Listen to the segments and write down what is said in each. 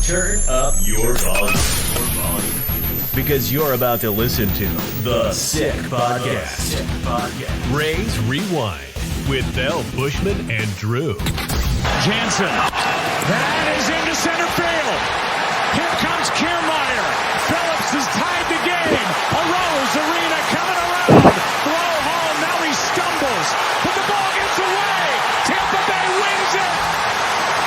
Turn up your volume. Because you're about to listen to The Sick Podcast. Rays Rewind with Bell, Bushman, and Drew. Jansen. That is into center field. Here comes Kiermaier. Phillips has tied the game. Arose Arena coming around. Throw home. Now he stumbles. But the ball gets away. Tampa Bay wins it.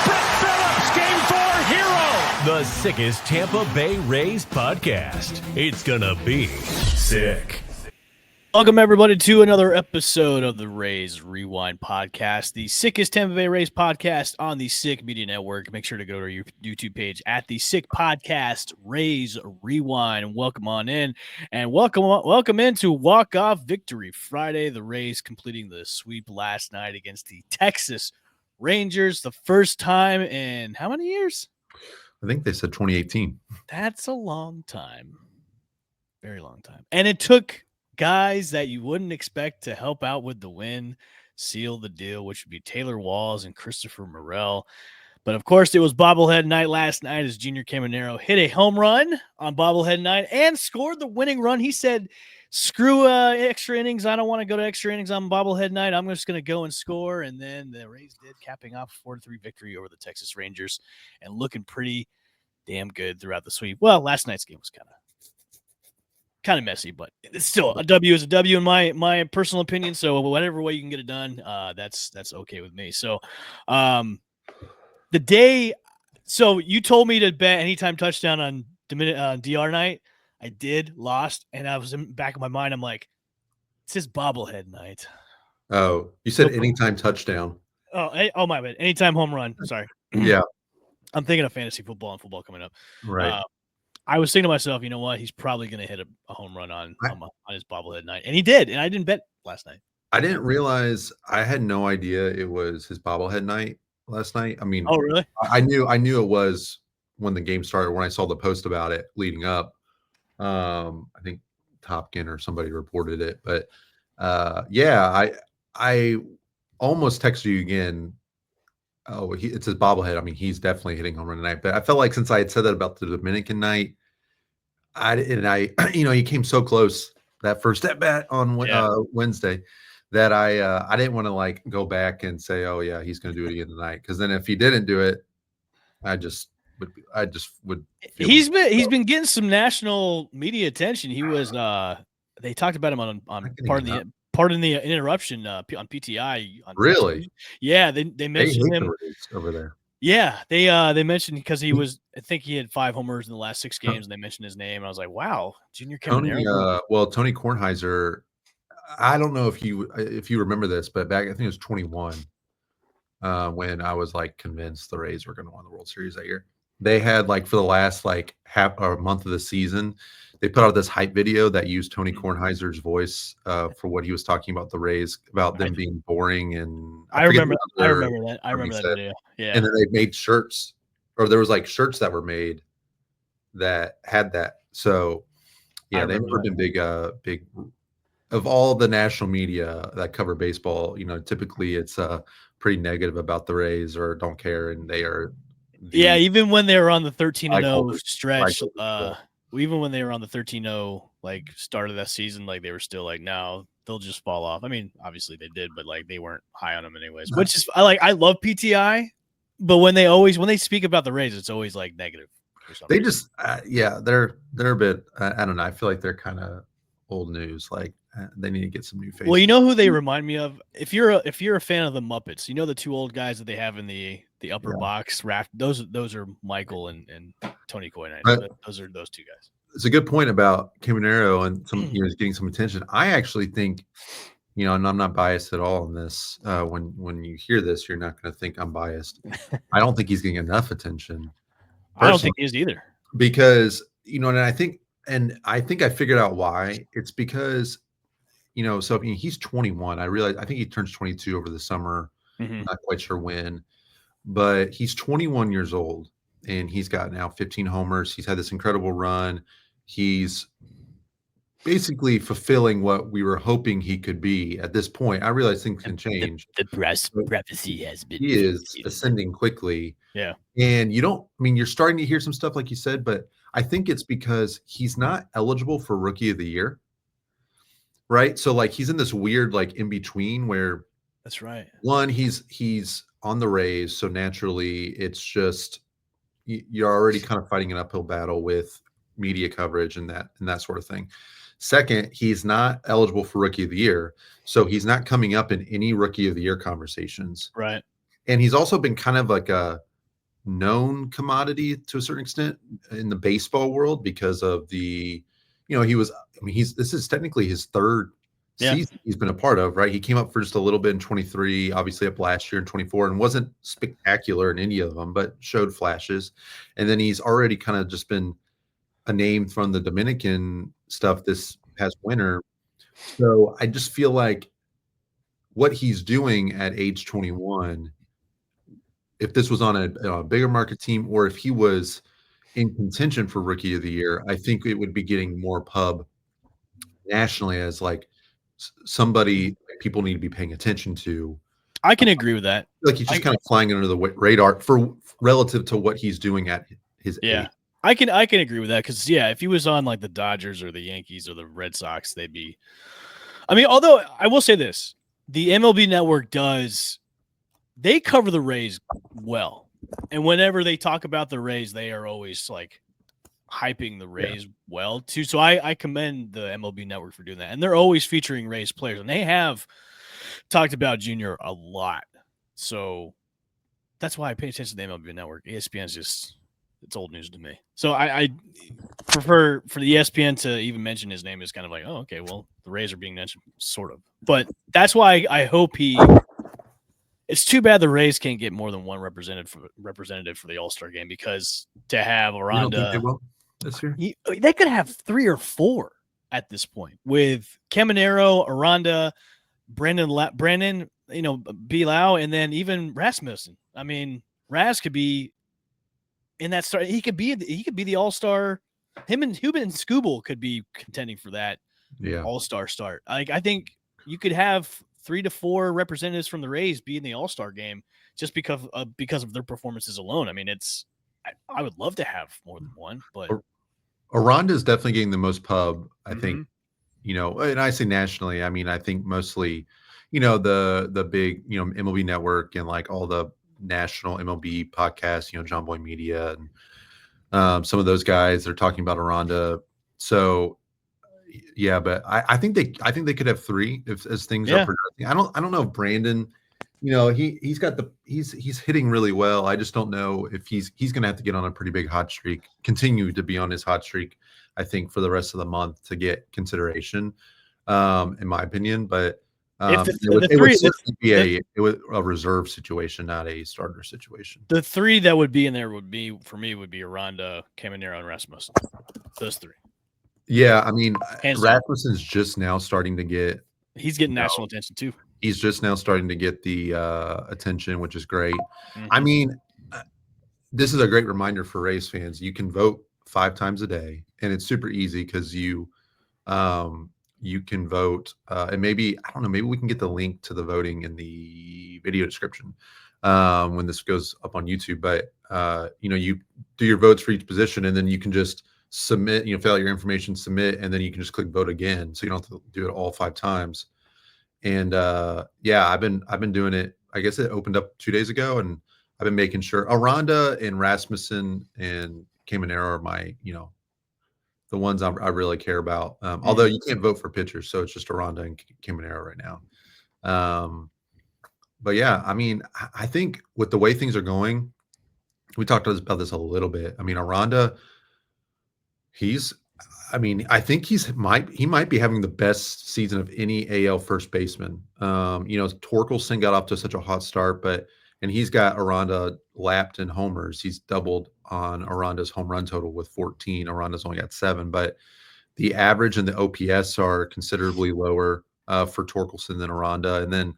Brett Phillips, Game 4 hero. The sickest Tampa Bay Rays podcast. It's gonna be sick. Welcome, everybody, to another episode of the Rays Rewind podcast, the sickest Tampa Bay Rays podcast on the Sick Media Network. Make sure to go to your YouTube page at the Sick Podcast Rays Rewind. Welcome on in, and welcome into walk-off victory Friday. The Rays completing the sweep last night against the Texas Rangers, the first time in how many years? I think they said 2018. That's a long time, very long time, and it took guys that you wouldn't expect to help out with the win seal the deal, which would be Taylor Walls and Christopher Morel. But of course, it was bobblehead night last night as Junior Caminero hit a home run on bobblehead night and scored the winning run. He said, screw extra innings. I don't want to go to extra innings on bobblehead night. I'm just going to go and score. And then the Rays did, capping off a 4-3 victory over the Texas Rangers and looking pretty damn good throughout the sweep. Well, last night's game was kind of messy, but it's still a W is a W in my personal opinion. So whatever way you can get it done, that's okay with me. So so you told me to bet anytime touchdown on DR night. I did, lost, and I was in the back of my mind. I'm like, it's his bobblehead night. Oh, you said anytime touchdown. Oh, my bad. Anytime home run. Sorry. Yeah. I'm thinking of fantasy football and football coming up. Right. I was thinking to myself, you know what? He's probably going to hit a home run on his bobblehead night. And he did. And I didn't bet last night. I didn't realize. I had no idea it was his bobblehead night last night. I mean, oh, really? I knew it was when the game started, when I saw the post about it leading up. I think Topkin or somebody reported it. But yeah, I almost texted you again. Oh, it's his bobblehead. I mean, he's definitely hitting home run tonight. But I felt like since I had said that about the Dominican night, he came so close that first at bat on Wednesday that I didn't want to like go back and say, oh yeah, he's going to do it again tonight. Because then if he didn't do it, I just would. He's been getting some national media attention. He was they talked about him on Pardon the interruption on PTI. Really? Yeah, they mentioned him over there. Yeah, they mentioned because he was. I think he had 5 homers in the last 6 games, and they mentioned his name. And I was like, wow, Junior Caminero. Tony Kornheiser. I don't know if you remember this, but back I think it was 21 when I was like convinced the Rays were going to win the World Series that year. They had like for the last like half or month of the season, they put out this hype video that used Tony Kornheiser's voice for what he was talking about the Rays, about them being boring. And I remember that. I remember that video. Yeah. And then they made shirts, or there was like shirts that were made that had that. So yeah, they've never been big of all the national media that cover baseball. Typically it's pretty negative about the Rays or don't care, and they are. Even when they were on the 13-0 stretch, even when they were on the 13-0 like start of that season, like they were still like, no, they'll just fall off. I mean, obviously they did, but like they weren't high on them anyways. Which is I love PTI, but when they speak about the Rays, it's always like negative. They just they're a bit. I don't know. I feel like they're kind of old news. Like they need to get some new faces. Well, you know who they remind me of? If you're a fan of the Muppets, the 2 old guys that they have in the upper box raft. Those are Michael and Tony Coyne. Those are those 2 guys. It's a good point about Caminero and some getting some attention. I actually think, and I'm not biased at all in this. When you hear this, you're not going to think I'm biased. I don't think he's getting enough attention. I don't think he is either. Because and I think I figured out why. It's because so he's 21. I think he turns 22 over the summer. Mm-hmm. Not quite sure when, but he's 21 years old and he's got now 15 homers. He's had this incredible run. He's basically fulfilling what we were hoping he could be at this point. I realize things can change. The but prophecy has been He is fulfilled. ascending quickly. Yeah. And you're starting to hear some stuff like you said, but I think it's because he's not eligible for rookie of the year. Right. So like he's in this weird like in between where That's right. one, he's on the Rays. So naturally it's just you're already kind of fighting an uphill battle with media coverage and that sort of thing. Second, he's not eligible for rookie of the year. So he's not coming up in any rookie of the year conversations. Right. And he's also been kind of like a known commodity to a certain extent in the baseball world because of this is technically his third season he's been a part of, right? He came up for just a little bit in 23, obviously up last year in 24, and wasn't spectacular in any of them, but showed flashes. And then he's already kind of just been a name from the Dominican stuff this past winter. So I just feel like what he's doing at age 21, if this was on a bigger market team or if he was in contention for rookie of the year, I think it would be getting more pub nationally as like somebody people need to be paying attention to. I can agree with that. Like he's just kind of flying under the radar for relative to what he's doing at his age. I can agree with that because if he was on like the Dodgers or the Yankees or the Red Sox, they'd be. I mean, although I will say this, the MLB Network they cover the Rays well, and whenever they talk about the Rays, they are always like hyping the Rays well too. So I commend the MLB Network for doing that, and they're always featuring Rays players, and they have talked about Junior a lot. So that's why I pay attention to the MLB Network. ESPN's just it's old news to me. So I prefer for the ESPN to even mention his name is kind of like, oh, okay, well, the Rays are being mentioned, sort of. But that's why I hope it's too bad the Rays can't get more than one representative for the All-Star game because to have Aranda, you don't think they will this year? They could have 3 or 4 at this point with Caminero, Aranda, Brandon, Bilao, and then even Rasmussen. I mean, Raz could be in that start. He could be the All-Star. Him and Hubin and Skubal could be contending for that All-Star start. Like I think you could have 3 to 4 representatives from the Rays be in the All-Star game just because of their performances alone. I mean, I would love to have more than one, but Aranda is definitely getting the most pub, I think, and I say nationally, I mean, I think mostly, the big, MLB Network and like all the national MLB podcasts, John Boy Media and some of those guys are talking about Aranda. So yeah, but I think they could have 3 as things are progressing. I don't know if Brandon, he's hitting really well. I just don't know if he's going to have to get on a pretty big hot streak, continue to be on his hot streak, I think, for the rest of the month to get consideration, in my opinion. But it would a reserve situation, not a starter situation. The 3 that would be in there would be Aranda, Caminero, and Rasmussen. Those 3. Yeah, I mean, Rasmussen's just now starting to get. He's getting national attention too. He's just now starting to get the attention, which is great. Mm-hmm. I mean, this is a great reminder for Rays fans. You can vote 5 times a day, and it's super easy because you can vote. And maybe we can get the link to the voting in the video description when this goes up on YouTube. But you do your votes for each position, and then you can just submit, fill out your information, submit, and then you can just click vote again. So you don't have to do it all 5 times. And I've been doing it. I guess it opened up 2 days ago, and I've been making sure Aranda and Rasmussen and Caminero are my, the ones I really care about. Although you can't vote for pitchers, so it's just Aranda and Caminero right now. But yeah, I mean, I think with the way things are going, we talked about this a little bit. I mean, Aranda, I think he might be having the best season of any AL first baseman. Torkelson got off to such a hot start, and he's got Aranda lapped in homers. He's doubled on Aranda's home run total with 14. Aranda's only got 7, but the average and the OPS are considerably lower for Torkelson than Aranda. And then,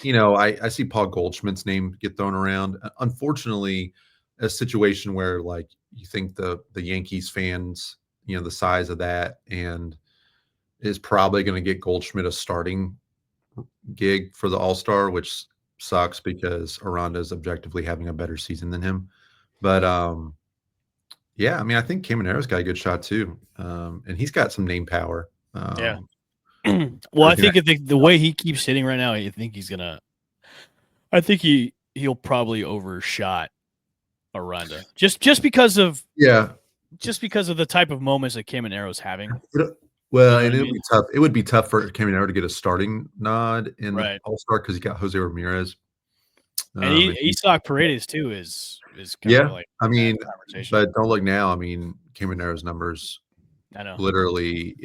I see Paul Goldschmidt's name get thrown around. Unfortunately, a situation where like you think the Yankees fans, the size of that, and is probably going to get Goldschmidt a starting gig for the All-Star, which sucks because Aranda is objectively having a better season than him. But yeah, I mean, I think Caminero's got a good shot too, and he's got some name power. Yeah. Well, I think everything the way he keeps hitting right now, I think he's gonna. I think he'll probably overshot Aranda just because of yeah. the type of moments that Caminero's having. Well, You know and what I it would mean? be tough. It would be tough for Caminero to get a starting nod in the Right. All-Star because he got Jose Ramirez. And Isak Paredes too is kind yeah, of like I in that mean, conversation. but don't look now. I mean, Caminero's numbers I know. literally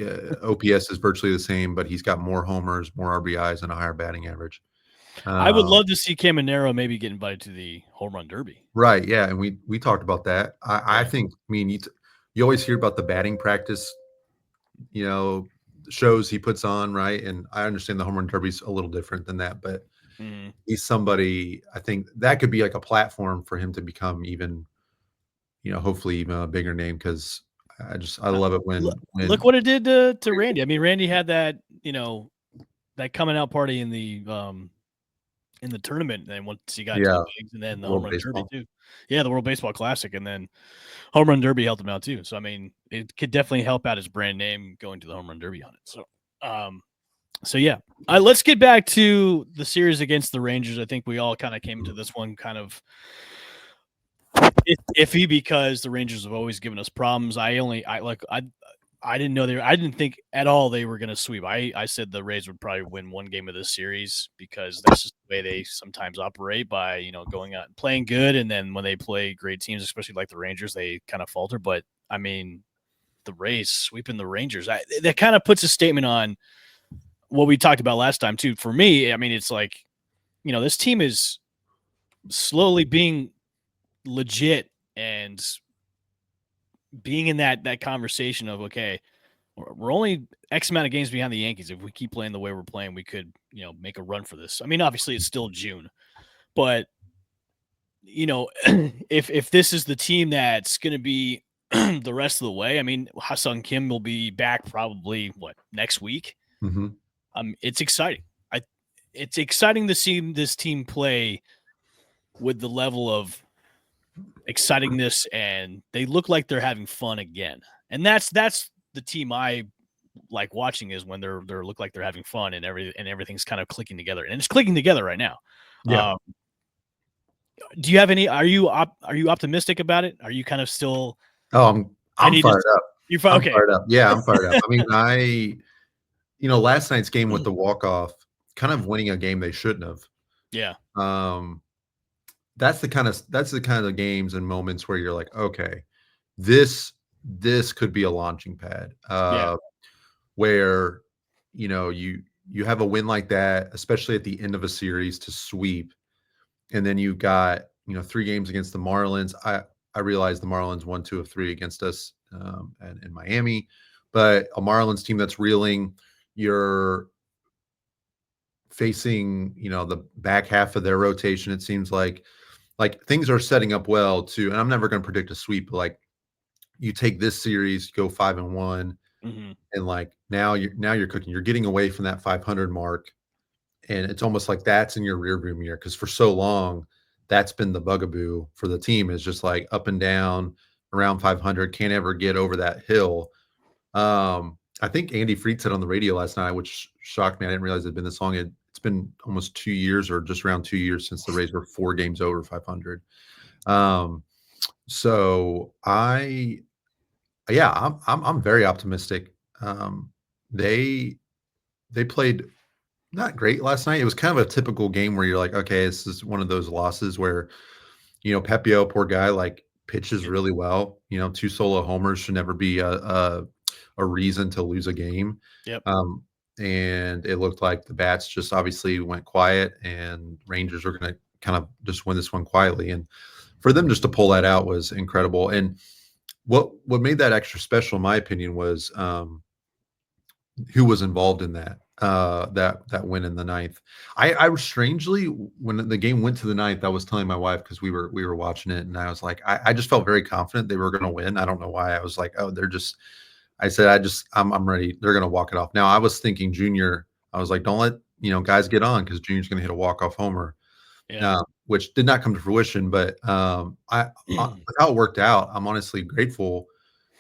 OPS is virtually the same, but he's got more homers, more RBIs, and a higher batting average. I would love to see Caminero maybe get invited to the home run derby. Right, yeah, and we talked about that. I Yeah. think, I mean, you always hear about the batting practice, shows he puts on, right? And I understand the home run derby's a little different than that, but he's somebody, I think that could be like a platform for him to become even, hopefully even a bigger name because I love it when Look what it did to Randy. I mean, Randy had that, that coming out party in the tournament, and once he got to the bigs, and then the home run derby too. Yeah, the World Baseball Classic, and then home run derby helped him out too. So I mean, it could definitely help out his brand name going to the home run derby on it. So yeah, let's get back to the series against the Rangers. I think we all kind of came to this one kind of iffy because the Rangers have always given us problems. I didn't know I didn't think at all they were going to sweep. I said the Rays would probably win one game of this series because that's just the way they sometimes operate by, going out and playing good. And then when they play great teams, especially like the Rangers, they kind of falter. But I mean, the Rays sweeping the Rangers, that kind of puts a statement on what we talked about last time too. For me, I mean, it's like, this team is slowly being legit and being in that conversation of, okay, we're only X amount of games behind the Yankees. If we keep playing the way we're playing, we could, make a run for this. I mean, obviously it's still June, but if this is the team that's going to be the rest of the way, I mean, Ha-Seong Kim will be back probably next week. Mm-hmm. It's exciting. It's exciting to see this team play with the level of excitingness, and they look like they're having fun again. And that's the team I like watching, is when they're look like they're having fun and everything's kind of clicking together, and it's clicking together right now. Yeah. Do you have any? Are you optimistic about it? Are you kind of still? Oh, I'm fired up. You're okay. Fired up. Yeah, I'm fired up. I mean, last night's game with the walk-off, kind of winning a game they shouldn't have. Yeah. That's the kind of games and moments where you're like, okay, this could be a launching pad. Where you have a win like that, especially at the end of a series to sweep, and then you got 3 games against the Marlins. I realize the Marlins won 2 of 3 against us and in Miami, but a Marlins team that's reeling. You're facing the back half of their rotation. It seems like things are setting up well too. And I'm never going to predict a sweep, but like you take this series, go 5-1, and like now you're cooking. You're getting away from that 500 mark, and it's almost like that's in your rearview mirror because for so long that's been the bugaboo for the team, is just like up and down around 500, can't ever get over that hill. I think Andy Fried said on the radio last night, which shocked me. I didn't realize it'd been this long. It's been almost 2 years, or just around 2 years, since the Rays were 4 games over 500. So I'm very optimistic. They played not great last night. It was kind of a typical game where you're like, okay, this is one of those losses where, Pepio, poor guy, like pitches really well. 2 solo homers should never be a reason to lose a game. Yep. And it looked like the bats just obviously went quiet, and Rangers were going to kind of just win this one quietly. And for them just to pull that out was incredible. And what made that extra special, in my opinion, was who was involved in that win in the ninth. I was strangely, when the game went to the ninth, I was telling my wife, because we were watching it, and I was like, I just felt very confident they were going to win. I don't know why. I was like, oh, I said, I'm ready. They're going to walk it off. Now I was thinking Junior. I was like, don't let guys get on because Junior's going to hit a walk off homer, Yeah. which did not come to fruition. But with how it worked out, I'm honestly grateful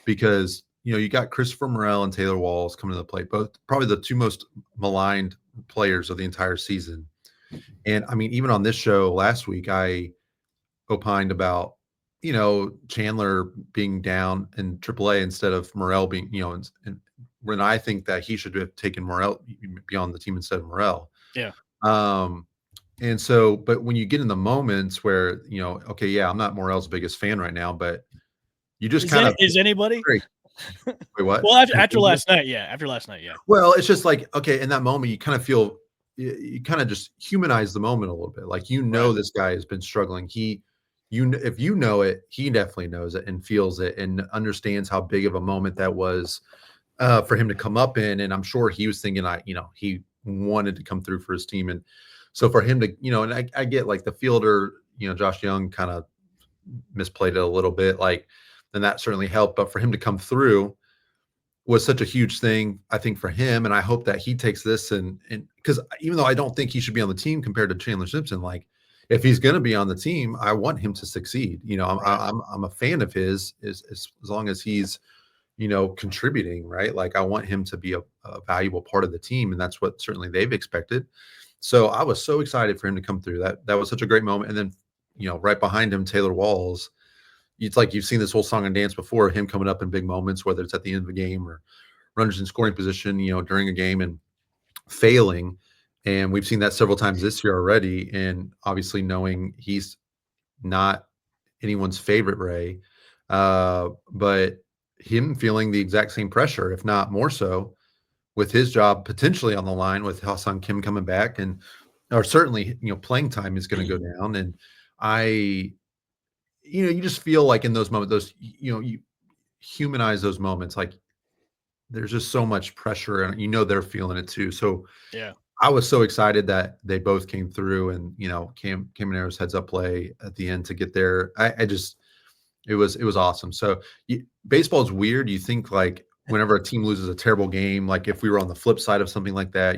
because you got Christopher Morel and Taylor Walls coming to the plate, both probably the two most maligned players of the entire season. And I mean, even on this show last week, I opined about Chandler being down in AAA instead of Morel being and when I think that he should have taken Morel be on the team instead of Morel. Yeah. And so, but when you get in the moments where okay, yeah, I'm not Morel's biggest fan right now, but you just is anybody? Wait, what? Well, after last night, yeah. Well, it's just like, okay, in that moment, you kind of feel you kind of just humanize the moment a little bit. Like Right. this guy has been struggling. If you know it, he definitely knows it and feels it and understands how big of a moment that was for him to come up in. And I'm sure he was thinking, he wanted to come through for his team, and so for him to, and I get like the fielder, Josh Young kind of misplayed it a little bit, like, and that certainly helped. But for him to come through was such a huge thing, I think, for him. And I hope that he takes this and because even though I don't think he should be on the team compared to Chandler Simpson, like if he's going to be on the team, I want him to succeed. I'm a fan of his as long as he's, contributing, right? Like I want him to be a valuable part of the team. And that's what certainly they've expected. So I was so excited for him to come through. That was such a great moment. And then, right behind him, Taylor Walls. It's like you've seen this whole song and dance before, him coming up in big moments, whether it's at the end of a game or runners in scoring position, during a game and failing. And we've seen that several times this year already. And obviously knowing he's not anyone's favorite Ray, but him feeling the exact same pressure, if not more so, with his job potentially on the line with Ha-Seong Kim coming back or certainly, playing time is going to go down. And you just feel like in those moments, you humanize those moments. Like there's just so much pressure and they're feeling it too. So Yeah. I was so excited that they both came through and, Caminero's heads up play at the end to get there. It was awesome. So baseball is weird. You think like whenever a team loses a terrible game, like if we were on the flip side of something like that,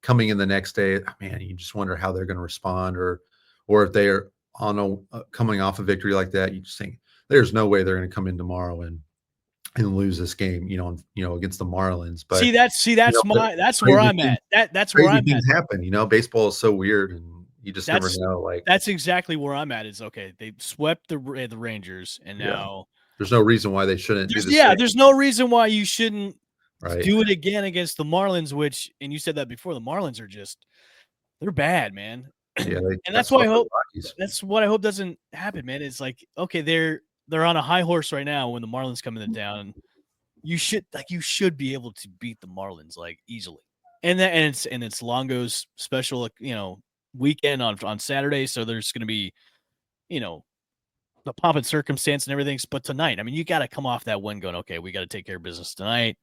coming in the next day, man, you just wonder how they're going to respond or if they're on coming off a victory like that, you just think there's no way they're going to come in tomorrow and lose this game, against the Marlins. But that's where I'm at. That's where I'm things at. happen. Baseball is so weird, and you just never know. Like that's exactly where I'm at. Is okay. They swept the Rangers, and now there's no reason why they shouldn't do this. Yeah, there's no reason why you shouldn't do it again against the Marlins. And you said that before. The Marlins are they're bad, man. Yeah, and that's what I hope. That's what I hope doesn't happen, man. It's like, okay, they're on a high horse right now when the Marlins come in down. You should be able to beat the Marlins like easily. And it's Longo's special, weekend on Saturday. So there's going to be, the pomp and circumstance and everything. But tonight, I mean, you got to come off that win going, okay, we got to take care of business tonight.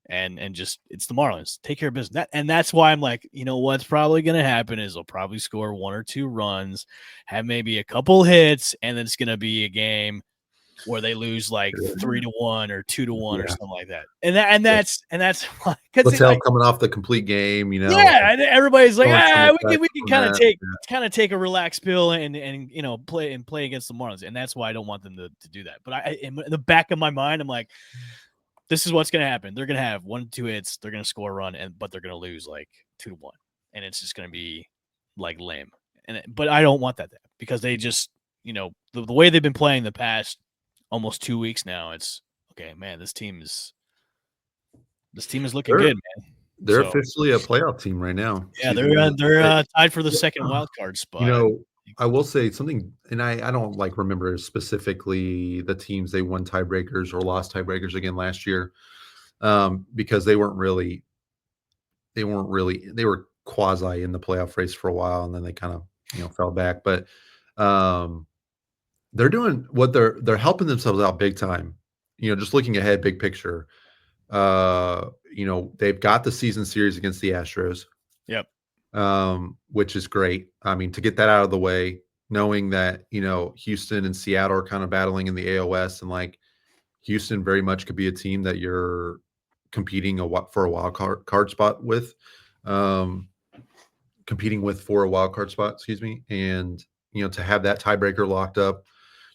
And just, it's the Marlins, take care of business. That's why I'm like, what's probably going to happen is they'll probably score 1 or 2 runs, have maybe a couple hits, and then it's going to be a game where they lose like 3-1 or 2-1 or something like that. And that's why, because coming off the complete game, Yeah, and everybody's like, we can kind of take a relaxed pill and play against the Marlins, and that's why I don't want them to do that. But in the back of my mind, I'm like, this is what's going to happen. They're going to have 1-2 hits, they're going to score a run, but they're going to lose like 2-1, and it's just going to be like lame. But I don't want that because they just, the way they've been playing the past almost 2 weeks now, it's okay, man. This team is looking good, man. They're officially a playoff team right now. Yeah, they're tied for the second wild card spot. I will say something, and I don't remember specifically the teams they won tiebreakers or lost tiebreakers again last year, because they were quasi in the playoff race for a while, and then they kind of fell back. But they're doing what they're helping themselves out big time. Just looking ahead, big picture. They've got the season series against the Astros. Yep. Which is great. I mean, to get that out of the way, knowing that, Houston and Seattle are kind of battling in the AOS, and Houston very much could be a team that you're competing for a wild card spot with, um, competing with for a wild card spot, excuse me. And, to have that tiebreaker locked up,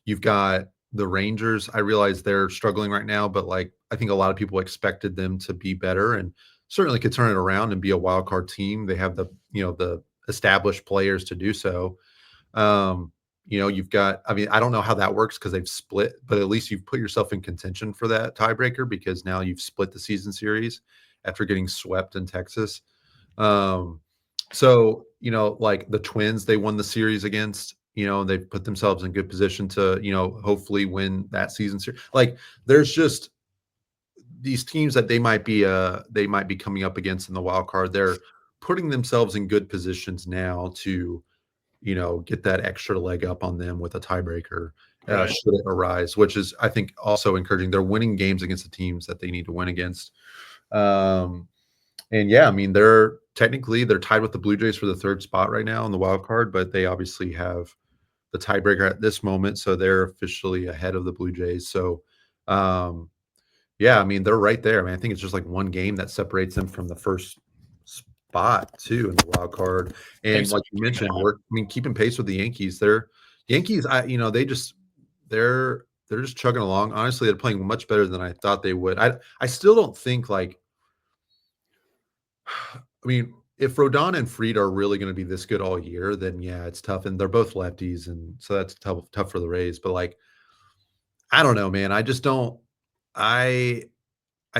you've got the Rangers. I realize they're struggling right now, but like, I think a lot of people expected them to be better and certainly could turn it around and be a wild card team. They have the established players to do so. You've got, I mean, I don't know how that works because they've split, but at least you've put yourself in contention for that tiebreaker because now you've split the season series after getting swept in Texas. So, like the Twins, they won the series against, they've put themselves in good position to, hopefully win that season series. Like there's just these teams that they might be coming up against in the wild card. They're putting themselves in good positions now to, get that extra leg up on them with a tiebreaker Right. should it arise, which is, I think, also encouraging. They're winning games against the teams that they need to win against. And yeah, I mean, they're tied with the Blue Jays for the third spot right now in the wild card, but they obviously have the tiebreaker at this moment, so they're officially ahead of the Blue Jays. So, yeah, I mean, they're right there. I mean, I think it's just like one game that separates them from the first spot too in the wild card. And Thanks like for you keeping mentioned, keeping pace with the Yankees. Yankees, they're just chugging along. Honestly, they're playing much better than I thought they would. I still don't think like, I mean, if Rodon and Fried are really going to be this good all year, then yeah, it's tough. And they're both lefties, and so that's tough for the Rays. But like, I don't know, man. I just don't. I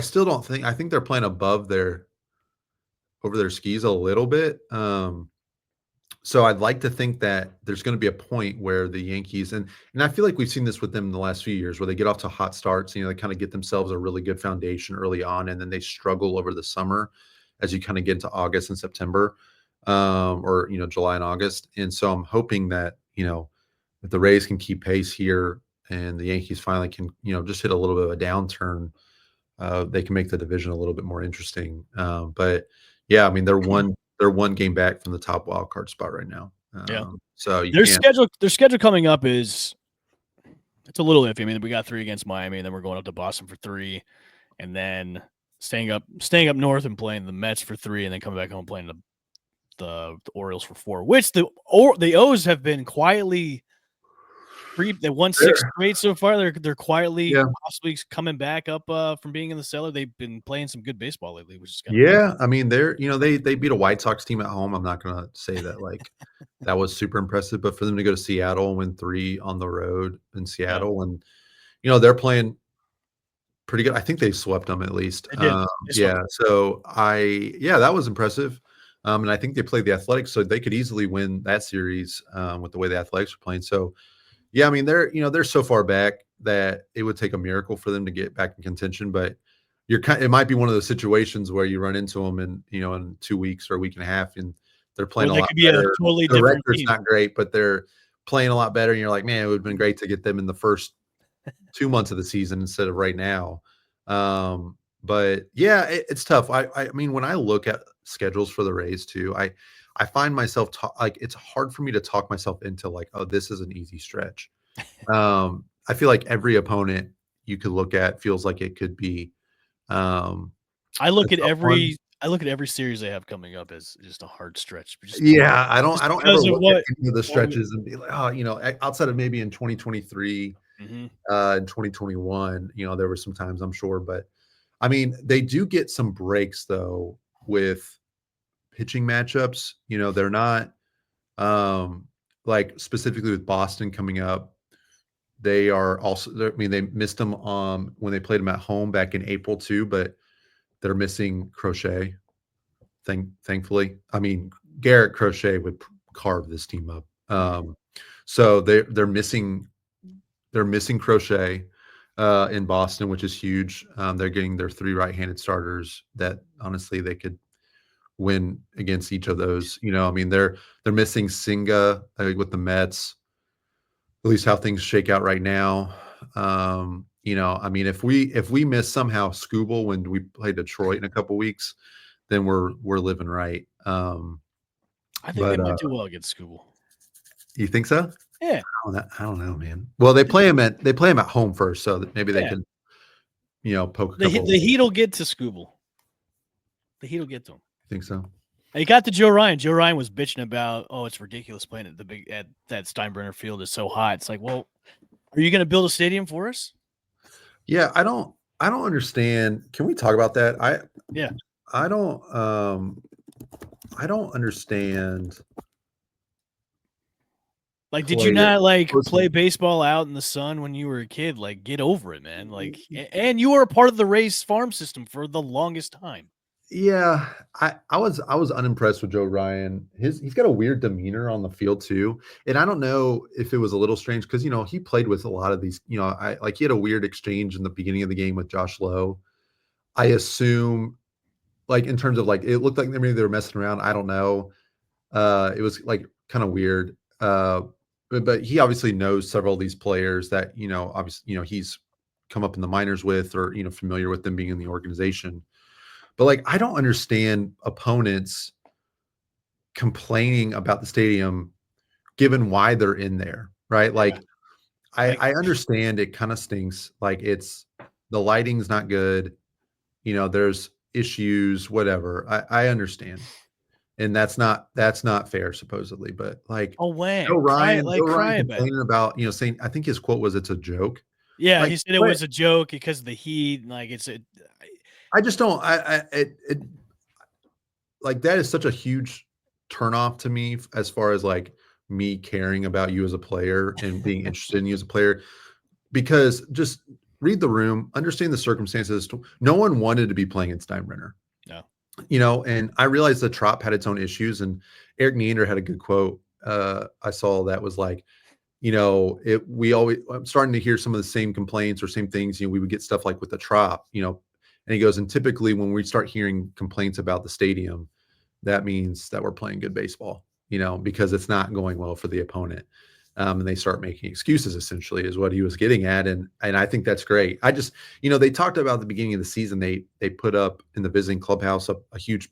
still don't think. I think they're playing over their skis a little bit. So I'd like to think that there's going to be a point where the Yankees and I feel like we've seen this with them in the last few years where they get off to hot starts, they kind of get themselves a really good foundation early on, and then they struggle over the summer as you kind of get into August and September, or July and August. And so I'm hoping that if the Rays can keep pace here and the Yankees finally can just hit a little bit of a downturn, they can make the division a little bit more interesting. But yeah, I mean they're one game back from the top wild card spot right now. Yeah. So you Their can't. schedule coming up it's a little iffy. I mean, we got 3 against Miami, and then we're going up to Boston for 3, and then staying up north and playing the Mets for 3, and then coming back home playing the Orioles for 4. Which the O's have been quietly. They won 6 straight so far. They're quietly possibly coming back up from being in the cellar. They've been playing some good baseball lately, which is kind of I mean they beat a White Sox team at home. I'm not gonna say that like that was super impressive, but for them to go to Seattle and win 3 on the road in Seattle, and they're playing pretty good. I think they swept them at least. They did. So that was impressive. And I think they played the Athletics, so they could easily win that series with the way the Athletics are playing. So yeah, I mean they're so far back that it would take a miracle for them to get back in contention. But it might be one of those situations where you run into them in 2 weeks or a week and a half, and they're playing a lot better. The record's not great, but they're playing a lot better. And you're like, man, it would have been great to get them in the first 2 months of the season instead of right now. But yeah, it's tough. I mean, when I look at schedules for the Rays too, I find myself like it's hard for me to talk myself into like, oh, this is an easy stretch. I feel like every opponent you could look at feels like it could be. I look at every series they have coming up as just a hard stretch. I don't ever look at any of the stretches and be like, oh, outside of maybe in 2023, in 2021, there were some times I'm sure, but I mean, they do get some breaks though with pitching matchups. They're not like specifically with Boston coming up. They are also, I mean, they missed them when they played them at home back in April too, but they're missing Crochet. Thankfully, I mean, Garrett Crochet would carve this team up. So they're missing Crochet in Boston, which is huge. They're getting their 3 right-handed starters that honestly they could win against each of those. I mean, they're missing Singa with the Mets. At least how things shake out right now. I mean, if we miss somehow Scooble when we play Detroit in a couple weeks, then we're living right. I think they might do well against Scooble. You think so? Yeah. I don't know, man. Well, they play him at home first, so that maybe they can poke a The couple. Heat will get to Scooble. The Heat will get to him. Think so? He got to Joe Ryan. Joe Ryan was bitching about, it's ridiculous playing at that Steinbrenner Field is so hot. It's like, well, are you going to build a stadium for us? Yeah, I don't understand. Can we talk about that? Yeah. I don't understand. Like, did you not Listen. play baseball out in the sun when you were a kid? Like, get over it, man. Like, and you were a part of the Rays farm system for the longest time. Yeah, I was unimpressed with Joe Ryan. He's got a weird demeanor on the field too, and I don't know if it was a little strange because he played with a lot of these. He had a weird exchange in the beginning of the game with Josh Lowe. I assume, like in terms of like it looked like maybe they were messing around. I don't know. It was like kind of weird. But he obviously knows several of these players that obviously he's come up in the minors with or familiar with them being in the organization. But like, I don't understand opponents complaining about the stadium, given why they're in there, right? Yeah. Like, I understand it kind of stinks. Like, the lighting's not good. There's issues, whatever. I understand, and that's not fair, supposedly. But like, Joe Ryan complaining about saying, I think his quote was, "It's a joke." Yeah, like, he said it was a joke because of the heat. Like I just don't. Like that is such a huge turnoff to me as far as like me caring about you as a player and being interested in you as a player, because just read the room, understand the circumstances. No one wanted to be playing in Steinbrenner. No. And I realized the Trop had its own issues, and Eric Neander had a good quote I saw that was like, I'm starting to hear some of the same complaints or same things. We would get stuff like with the Trop, and he goes, and typically when we start hearing complaints about the stadium, that means that we're playing good baseball, because it's not going well for the opponent. And they start making excuses, essentially, is what he was getting at. And I think that's great. I just, they talked about at the beginning of the season, they put up in the visiting clubhouse a huge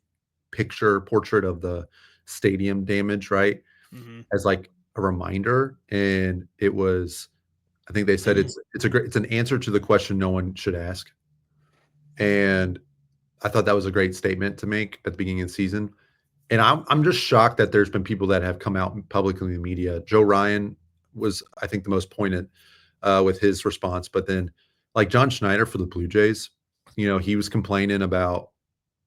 portrait of the stadium damage, right? Mm-hmm. As like a reminder. And it was, I think they said it's an answer to the question no one should ask. And I thought that was a great statement to make at the beginning of the season. And I'm just shocked that there's been people that have come out publicly in the media. Joe Ryan was, I think, the most pointed with his response. But then, like John Schneider for the Blue Jays, he was complaining about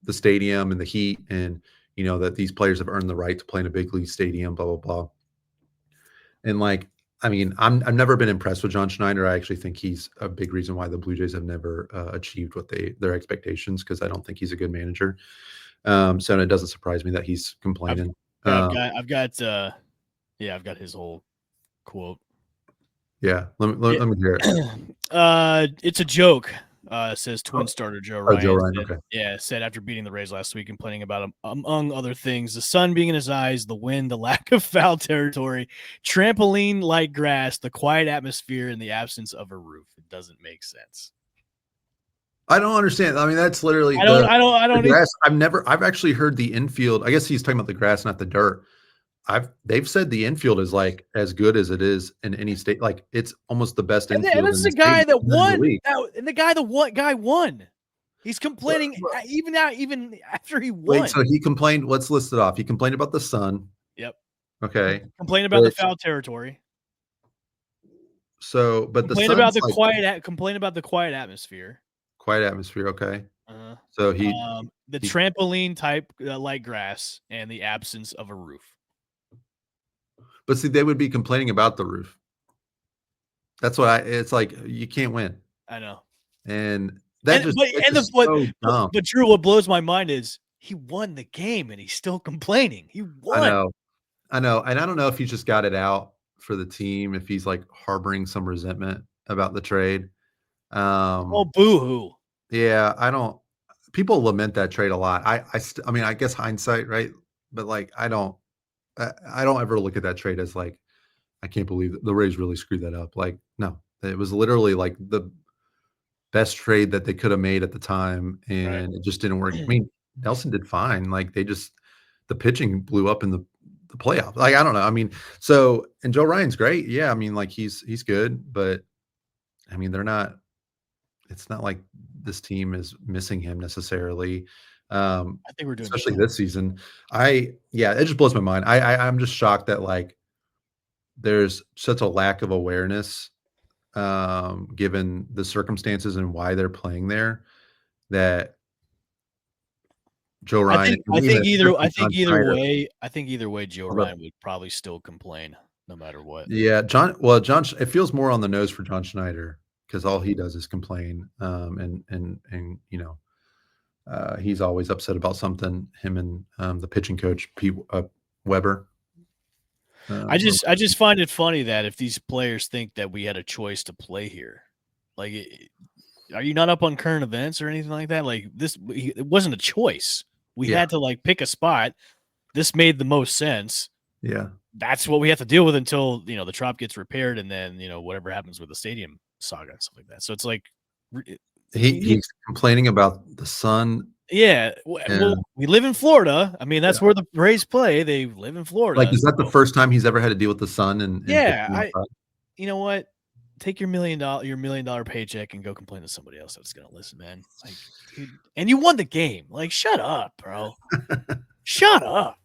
the stadium and the heat, and that these players have earned the right to play in a big league stadium, blah blah blah. And like, I mean, I've never been impressed with John Schneider. I actually think he's a big reason why the Blue Jays have never achieved what their expectations, because I don't think he's a good manager. So it doesn't surprise me that he's complaining. I've got his whole quote. Yeah, let me hear it. It's a joke. Says Twin starter Joe Ryan. Joe Ryan, said, okay. Said after beating the Rays last week, complaining about, among other things, the sun being in his eyes, the wind, the lack of foul territory, trampoline-like grass, the quiet atmosphere, and the absence of a roof. It doesn't make sense. I don't understand. I mean, that's literally I don't the grass. I've actually heard the infield. I guess he's talking about the grass, not the dirt. They've said the infield is like as good as it is in any state. Like it's almost the best infield. And this is the guy that won. And the guy won. He's complaining even after he won. Wait, so he complained. Let's list it off. He complained about the sun. Yep. Okay. Complained about the foul territory. So, but complain about the quiet atmosphere. Quiet atmosphere. Okay. So the trampoline type like grass and the absence of a roof. But see, they would be complaining about the roof. That's what it's like. You can't win. I know. And but Drew, what blows my mind is he won the game and he's still complaining. He won. I know. And I don't know if he just got it out for the team, if he's like harboring some resentment about the trade. Boo-hoo. Yeah, people lament that trade a lot. I mean, I guess hindsight, right? But like, I don't ever look at that trade as like, I can't believe the Rays really screwed that up. Like, no, it was literally like the best trade that they could have made at the time, and It just didn't work. I mean, Nelson did fine. Like the pitching blew up in the playoffs. Like, I don't know. I mean, and Joe Ryan's great. Yeah. I mean, like he's good, but I mean, they're not it's not like this team is missing him necessarily. I think we're doing Especially fine. this season. It just blows my mind. I'm just shocked that like there's such a lack of awareness given the circumstances and why they're playing there that Joe Ryan. I think either way, Joe Although- Ryan would probably still complain no matter what. Yeah, John. It feels more on the nose for John Schneider because all he does is complain. And he's always upset about something. Him and the pitching coach Pete Weber. I just find it funny that if these players think that we had a choice to play here, like, are you not up on current events or anything like that? Like it wasn't a choice. We had to like pick a spot. This made the most sense. Yeah. That's what we have to deal with until, the trop gets repaired and then, whatever happens with the stadium saga and stuff like that. So it's like he's complaining about the sun. Yeah. Well, we live in Florida. I mean, that's where the Rays play. They live in Florida. Like, is that the first time he's ever had to deal with the sun? And you know what? Take your $1 million paycheck and go complain to somebody else that's gonna listen, man. Like, dude, and you won the game. Like, shut up, bro. Shut up.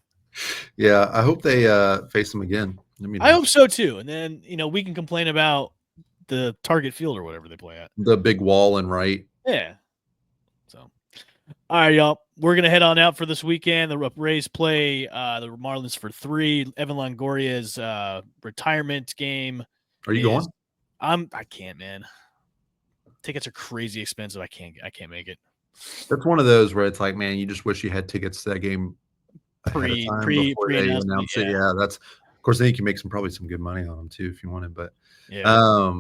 Yeah, I hope they face him again. I hope so too. And then we can complain about the Target Field or whatever they play at. The big wall and right. Yeah. So, all right, y'all. We're gonna head on out for this weekend. The Rays play the Marlins for 3. Evan Longoria's retirement game. Are you going? I can't, man. Tickets are crazy expensive. I can't make it. That's one of those where it's like, man, you just wish you had tickets to that game pre announce it. Yeah, that's of course then you can make probably some good money on them too if you wanted. But yeah, I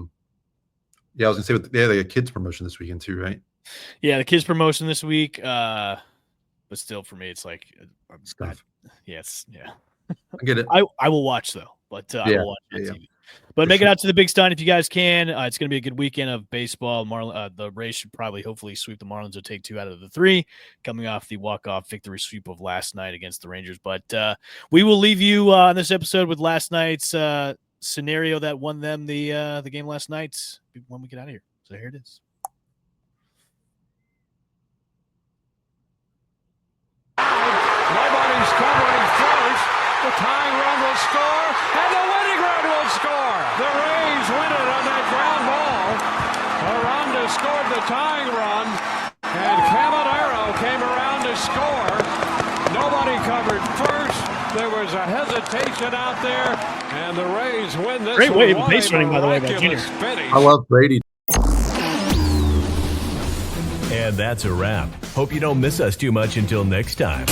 was gonna say they had a kids promotion this weekend too, right? Yeah, the kids promotion this week. But still, for me, it's like stuff. Yeah. I get it. I will watch though, but I will watch TV. But make it out to the Big Stein if you guys can. It's going to be a good weekend of baseball. The Rays should hopefully sweep the Marlins or take 2 out of the 3, coming off the walk-off victory sweep of last night against the Rangers. But we will leave you on this episode with last night's scenario that won them the game last night when we get out of here. So here it is. Nobody's covering first. The tying run will score, and the winning run will score. The Rays win it on that ground ball. Aranda scored the tying run, and Caminero came around to score. Nobody covered first. There was a hesitation out there, and the Rays win this. Great way of base running, by the way, by Junior. I love Brady. And that's a wrap. Hope you don't miss us too much until next time.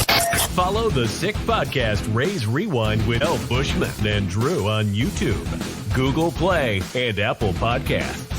Follow the Sick Podcast Rays Rewind with L. Bushman and Drew on YouTube, Google Play, and Apple Podcasts.